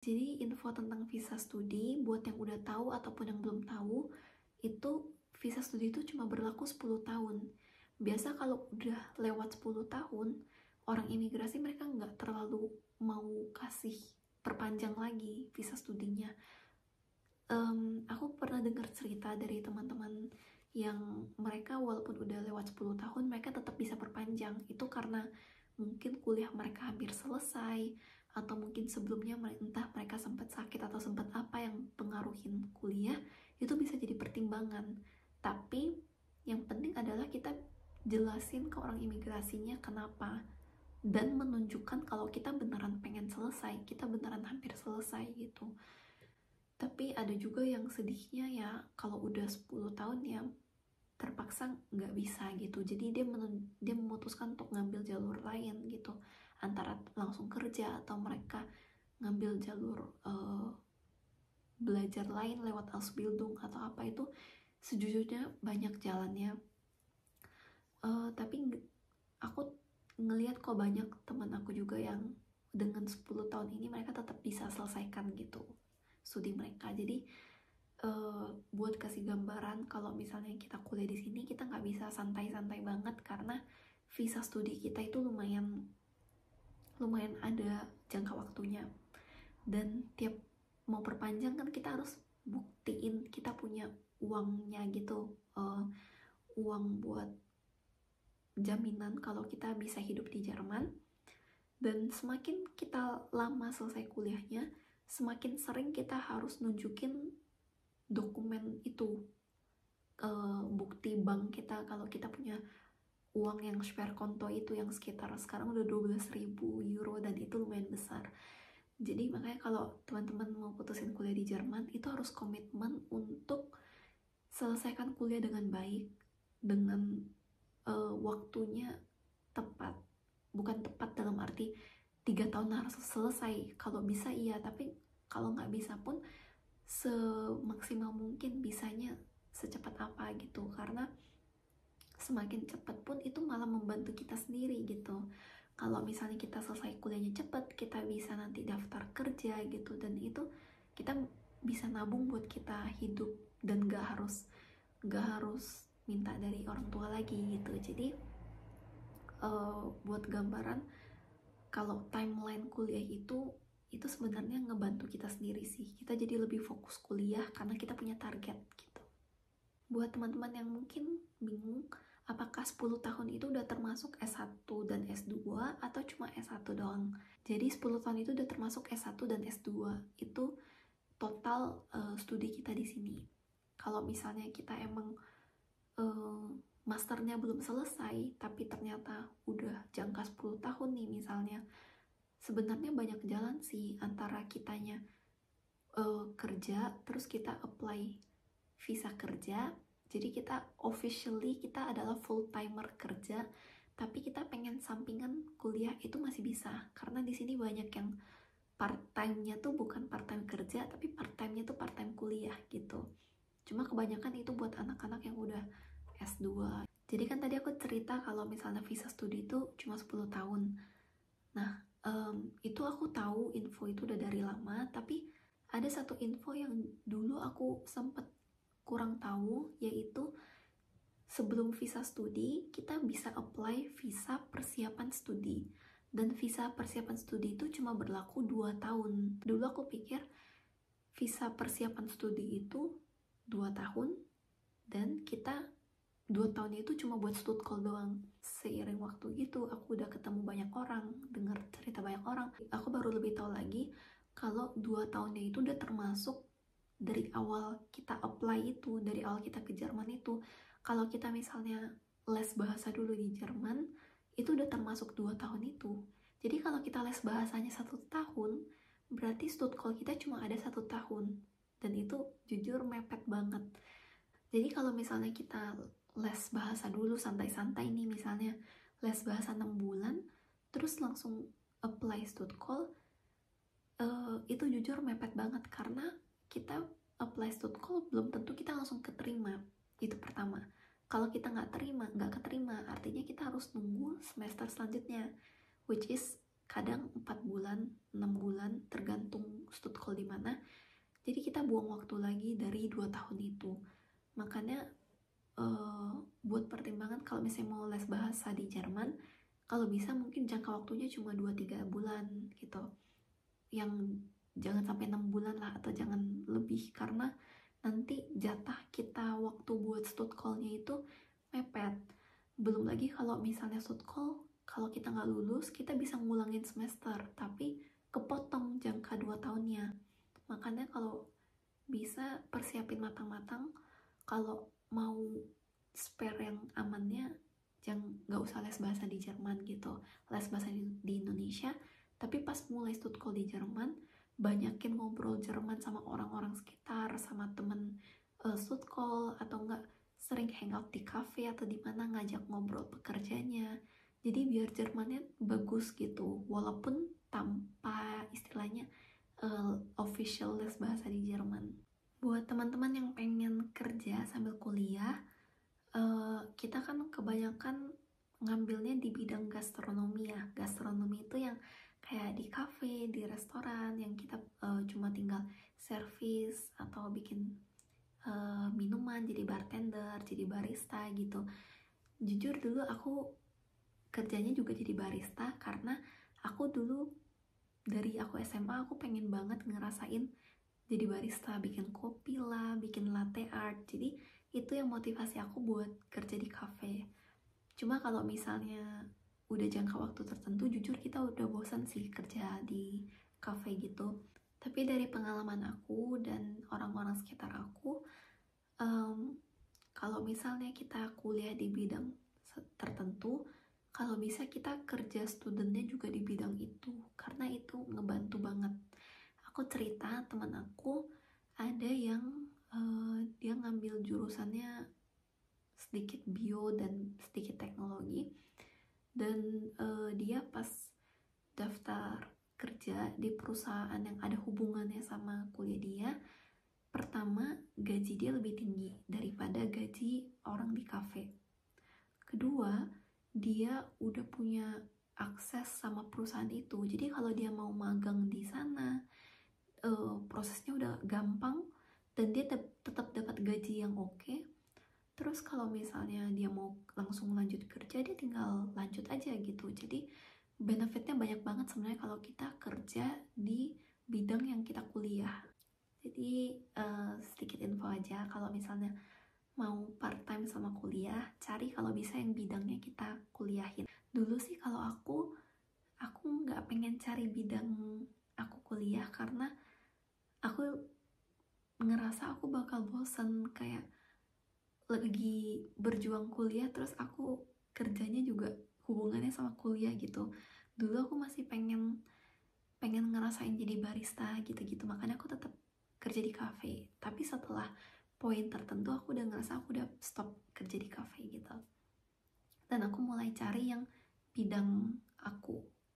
Jadi info tentang visa studi buat yang udah tahu ataupun yang belum tahu, itu visa studi itu cuma berlaku 10 tahun. Biasa kalau udah lewat 10 tahun, orang imigrasi mereka nggak terlalu mau kasih perpanjang lagi visa studinya. Aku pernah dengar cerita dari teman-teman yang mereka walaupun udah lewat 10 tahun, mereka tetap bisa perpanjang. Itu karena mungkin kuliah mereka hampir selesai, atau mungkin sebelumnya entah mereka sempat sakit atau sempat apa yang pengaruhin kuliah, itu bisa jadi pertimbangan. Tapi yang penting adalah kita jelasin ke orang imigrasinya kenapa, dan menunjukkan kalau kita beneran pengen selesai, kita beneran hampir selesai gitu. Tapi ada juga yang sedihnya ya, kalau udah 10 tahun ya terpaksa nggak bisa gitu. Jadi dia memutuskan untuk ngambil jalur lain gitu, antara langsung kerja atau mereka ngambil jalur belajar lain lewat Ausbildung atau apa. Itu sejujurnya banyak jalannya. Tapi aku ngelihat kok banyak teman aku juga yang dengan 10 tahun ini mereka tetap bisa selesaikan gitu studi mereka. Jadi buat kasih gambaran, kalau misalnya kita kuliah di sini, kita nggak bisa santai-santai banget karena visa studi kita itu lumayan ada jangka waktunya, dan tiap mau perpanjang kan kita harus buktiin kita punya uangnya gitu, uang buat jaminan kalau kita bisa hidup di Jerman. Dan semakin kita lama selesai kuliahnya, semakin sering kita harus nunjukin dokumen itu, bukti bank kita kalau kita punya uang yang Sparkonto itu yang sekitar sekarang udah 12.000 euro, dan itu lumayan besar. Jadi makanya kalau teman-teman mau putusin kuliah di Jerman, itu harus komitmen untuk selesaikan kuliah dengan baik, dengan waktunya tepat. Bukan tepat dalam arti 3 tahun harus selesai, kalau bisa iya, tapi kalau nggak bisa pun semaksimal mungkin bisanya secepat apa gitu, karena semakin cepat pun itu malah membantu kita sendiri gitu. Kalau misalnya kita selesai kuliahnya cepat, kita bisa nanti daftar kerja gitu, dan itu kita bisa nabung buat kita hidup dan gak harus minta dari orang tua lagi gitu. Jadi buat gambaran, kalau timeline kuliah itu sebenarnya ngebantu kita sendiri sih. Kita jadi lebih fokus kuliah karena kita punya target gitu. Buat teman-teman yang mungkin bingung, apakah 10 tahun itu udah termasuk S1 dan S2 atau cuma S1 doang? Jadi 10 tahun itu udah termasuk S1 dan S2. Itu total studi kita di sini. Kalau misalnya kita emang masternya belum selesai, tapi ternyata udah jangka 10 tahun nih misalnya, sebenarnya banyak jalan sih, antara kitanya kerja, terus kita apply visa kerja, jadi kita officially kita adalah full timer kerja, tapi kita pengen sampingan kuliah, itu masih bisa, karena di sini banyak yang part time-nya tuh bukan part time kerja, tapi part time-nya tuh part time kuliah gitu. Cuma kebanyakan itu buat anak-anak yang udah S2. Jadi kan tadi aku cerita kalau misalnya visa studi itu cuma 10 tahun. Nah, itu aku tahu info itu udah dari lama, tapi ada satu info yang dulu aku sempet kurang tahu, yaitu sebelum visa studi kita bisa apply visa persiapan studi, dan visa persiapan studi itu cuma berlaku 2 tahun. Dulu aku pikir visa persiapan studi itu 2 tahun, dan kita 2 tahunnya itu cuma buat stud call doang. Seiring waktu gitu, aku udah ketemu banyak orang, dengar cerita banyak orang, aku baru lebih tahu lagi kalau 2 tahunnya itu udah termasuk dari awal kita apply itu, dari awal kita ke Jerman itu. Kalau kita misalnya les bahasa dulu di Jerman, itu udah termasuk 2 tahun itu. Jadi kalau kita les bahasanya 1 tahun, berarti stud call kita cuma ada 1 tahun, dan itu jujur mepet banget. Jadi kalau misalnya kita les bahasa dulu santai-santai nih, misalnya les bahasa 6 bulan terus langsung apply stud call, itu jujur mepet banget, karena kita apply stud call belum tentu kita langsung keterima. Itu pertama. Kalau kita nggak keterima, artinya kita harus nunggu semester selanjutnya, which is kadang 4 bulan, 6 bulan, tergantung stud call di mana. Jadi kita buang waktu lagi dari 2 tahun itu. Makanya buat pertimbangan kalau misalnya mau les bahasa di Jerman, kalau bisa mungkin jangka waktunya cuma 2-3 bulan gitu. Yang jangan sampai 6 bulan lah, atau jangan lebih, karena nanti jatah kita waktu buat stud call-nya itu mepet. Belum lagi kalau misalnya stud call, kalau kita nggak lulus, kita bisa ngulangin semester, tapi kepotong jangka 2 tahunnya. Makanya kalau bisa persiapin matang-matang, kalau mau spare yang amannya, jangan, nggak usah les bahasa di Jerman gitu, les bahasa di Indonesia. Tapi pas mulai stud call di Jerman, banyakin ngobrol Jerman sama orang-orang sekitar, sama temen stud call, atau enggak sering hangout di cafe atau di mana, ngajak ngobrol pekerjanya. Jadi biar Jermannya bagus gitu, walaupun tanpa istilahnya official les bahasa di Jerman. Buat teman-teman yang pengen kerja sambil kuliah, kita kan kebanyakan ngambilnya di bidang gastronomi ya. Gastronomi itu yang kayak di cafe, di restoran, yang kita cuma tinggal servis atau bikin minuman, jadi bartender, jadi barista gitu. Jujur dulu aku kerjanya juga jadi barista, karena aku dulu dari aku SMA aku pengen banget ngerasain jadi barista, bikin kopi lah, bikin latte art. Jadi itu yang motivasi aku buat kerja di cafe. Cuma kalau misalnya udah jangka waktu tertentu, jujur kita udah bosan sih kerja di cafe gitu. Tapi dari pengalaman aku dan orang-orang sekitar aku, kalau misalnya kita kuliah di bidang tertentu, kalau bisa kita kerja studentnya juga di bidang itu, karena itu ngebantu banget. Aku cerita, teman aku ada yang dia ngambil jurusannya sedikit bio dan sedikit teknologi, dan dia pas daftar kerja di perusahaan yang ada hubungannya sama kuliah dia, pertama gaji dia lebih tinggi daripada gaji orang di kafe. Kedua, dia udah punya akses sama perusahaan itu, jadi kalau dia mau magang di sana, prosesnya udah gampang dan dia tetap dapat gaji yang oke. Terus kalau misalnya dia mau langsung lanjut kerja, dia tinggal lanjut aja gitu. Jadi benefitnya banyak banget sebenarnya kalau kita kerja di bidang yang kita kuliah. Jadi sedikit info aja, kalau misalnya mau part time sama kuliah, cari kalau bisa yang bidangnya kita kuliahin. Dulu sih kalau aku nggak pengen cari bidang aku kuliah, karena aku ngerasa aku bakal bosan, kayak lagi berjuang kuliah terus aku kerjanya juga hubungannya sama kuliah gitu. Dulu aku masih pengen ngerasain jadi barista gitu-gitu, makanya aku tetap kerja di cafe. Tapi setelah poin tertentu aku udah ngerasa aku udah stop kerja di cafe gitu, dan aku mulai cari yang bidang aku.